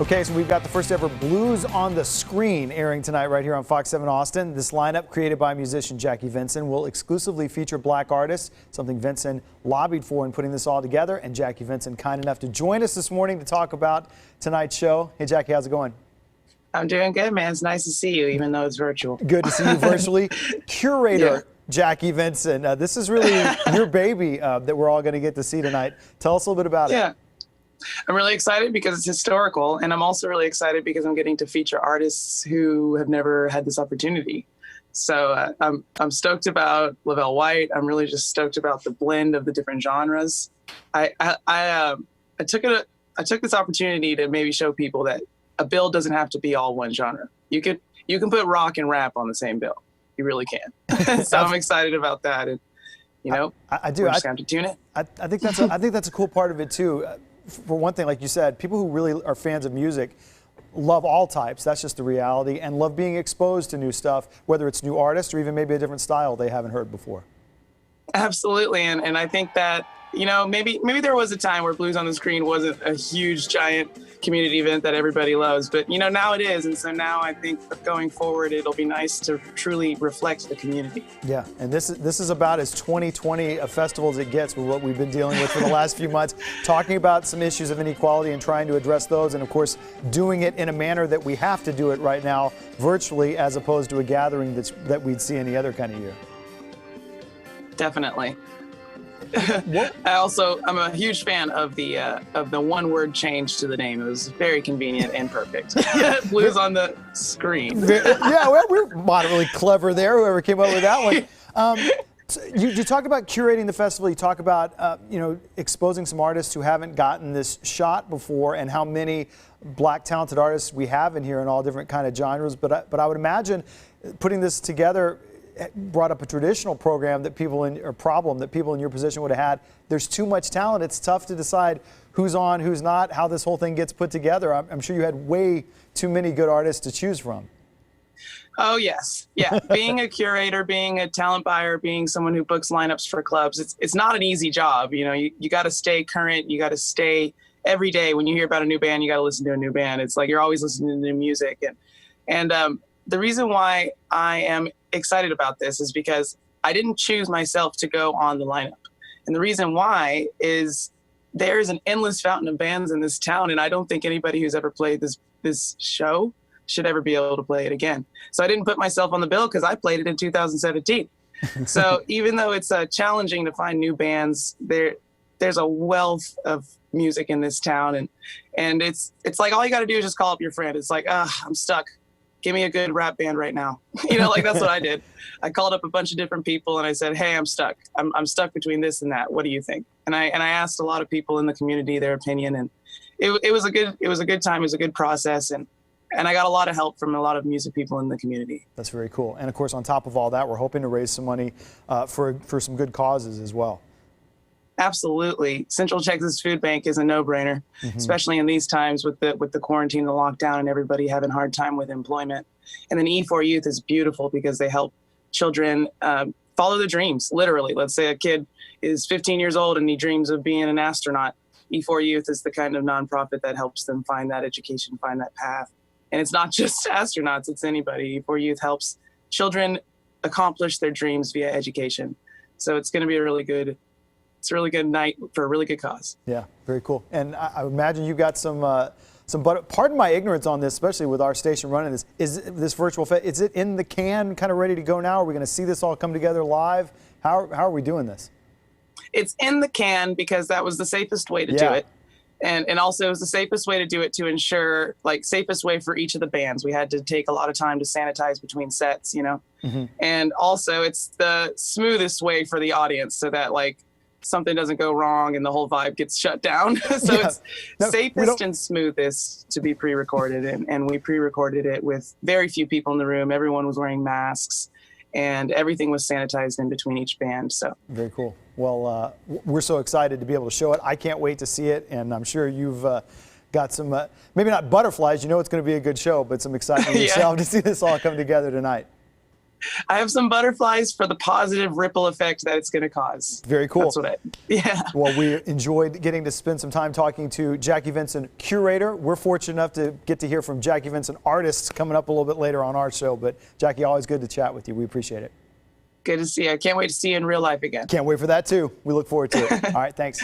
Okay, so we've got the first ever Blues on the Screen airing tonight right here on Fox 7 Austin. This lineup, created by musician Jackie Venson, will exclusively feature black artists, something Venson lobbied for in putting this all together. And Jackie Venson, kind enough to join us this morning to talk about tonight's show. Hey, Jackie, how's it going? I'm doing good, man. It's nice to see you, even though it's virtual. Good to see you virtually. Curator Jackie Venson, this is really your baby that we're all going to get to see tonight. Tell us a little bit about it. Yeah. I'm really excited because it's historical, and I'm also really excited because I'm getting to feature artists who have never had this opportunity. So I'm stoked about Lavelle White. I'm really just stoked about the blend of the different genres. I took this opportunity to maybe show people that a bill doesn't have to be all one genre. You can put rock and rap on the same bill. You really can. So I'm excited about that, and you know, I do. We're just gonna have to tune it. I think that's a cool part of it too. For one thing, like you said, people who really are fans of music love all types. That's just the reality, and love being exposed to new stuff, whether it's new artists or even maybe a different style they haven't heard before. Absolutely, and I think that, you know, maybe there was a time where Blues on the Screen wasn't a huge, giant community event that everybody loves, but you know, now it is, and so now I think going forward, it'll be nice to truly reflect the community. Yeah, and this is about as 2020 a festival as it gets with what we've been dealing with for the last few months, talking about some issues of inequality and trying to address those, and of course, doing it in a manner that we have to do it right now, virtually, as opposed to a gathering that we'd see any other kind of year. Definitely. I'm a huge fan of the one-word change to the name. It was very convenient and perfect. Blues on the Screen. Yeah, well, we're moderately clever there, whoever came up with that one. So you talk about curating the festival. You talk about you know, exposing some artists who haven't gotten this shot before, and how many black talented artists we have in here in all different kind of genres. But I would imagine putting this together brought up a traditional program that people in your position would have had. There's too much talent. It's tough to decide who's on, who's not, how this whole thing gets put together. I'm sure you had way too many good artists to choose from. Oh, yes. Yeah. Being a curator, being a talent buyer, being someone who books lineups for clubs, it's not an easy job. You know, you got to stay current. You got to stay every day. When you hear about a new band, you got to listen to a new band. It's like you're always listening to new music. And the reason why I am excited about this is because I didn't choose myself to go on the lineup. And the reason why is there's an endless fountain of bands in this town, and I don't think anybody who's ever played this show should ever be able to play it again. So I didn't put myself on the bill because I played it in 2017. So even though it's challenging to find new bands, there's a wealth of music in this town, and it's like all you got to do is just call up your friend. It's like, I'm stuck. Give me a good rap band right now. You know, like that's what I did. I called up a bunch of different people and I said, hey, I'm stuck. I'm stuck between this and that. What do you think? And I asked a lot of people in the community their opinion, and it was a good time. It was a good process, and I got a lot of help from a lot of music people in the community. That's very cool. And of course, on top of all that, we're hoping to raise some money for some good causes as well. Absolutely. Central Texas Food Bank is a no-brainer, especially in these times with the quarantine, the lockdown, and everybody having a hard time with employment. And then E4 Youth is beautiful because they help children follow their dreams, literally. Let's say a kid is 15 years old and he dreams of being an astronaut. E4 Youth is the kind of nonprofit that helps them find that education, find that path. And it's not just astronauts, it's anybody. E4 Youth helps children accomplish their dreams via education. So it's going to be a really good night for a really good cause. Yeah, very cool. And I would imagine you got but pardon my ignorance on this, especially with our station running this. Is this virtual fest, is it in the can, kind of ready to go now? Are we going to see this all come together live? How are we doing this? It's in the can because that was the safest way to do it. And also it was the safest way to do it to ensure, like, safest way for each of the bands. We had to take a lot of time to sanitize between sets, you know? And also it's the smoothest way for the audience so that, like, something doesn't go wrong and the whole vibe gets shut down. So it's safest and smoothest to be pre-recorded. And we pre-recorded it with very few people in the room. Everyone was wearing masks and everything was sanitized in between each band. So very cool. Well, we're so excited to be able to show it. I can't wait to see it. And I'm sure you've got some, maybe not butterflies, you know it's going to be a good show, but some excitement yourself to see this all come together tonight. I have some butterflies for the positive ripple effect that it's going to cause. Very cool. That's what yeah. Well, we enjoyed getting to spend some time talking to Jackie Venson, curator. We're fortunate enough to get to hear from Jackie Venson, artists, coming up a little bit later on our show. But Jackie, always good to chat with you. We appreciate it. Good to see you. I can't wait to see you in real life again. Can't wait for that too. We look forward to it. All right, thanks.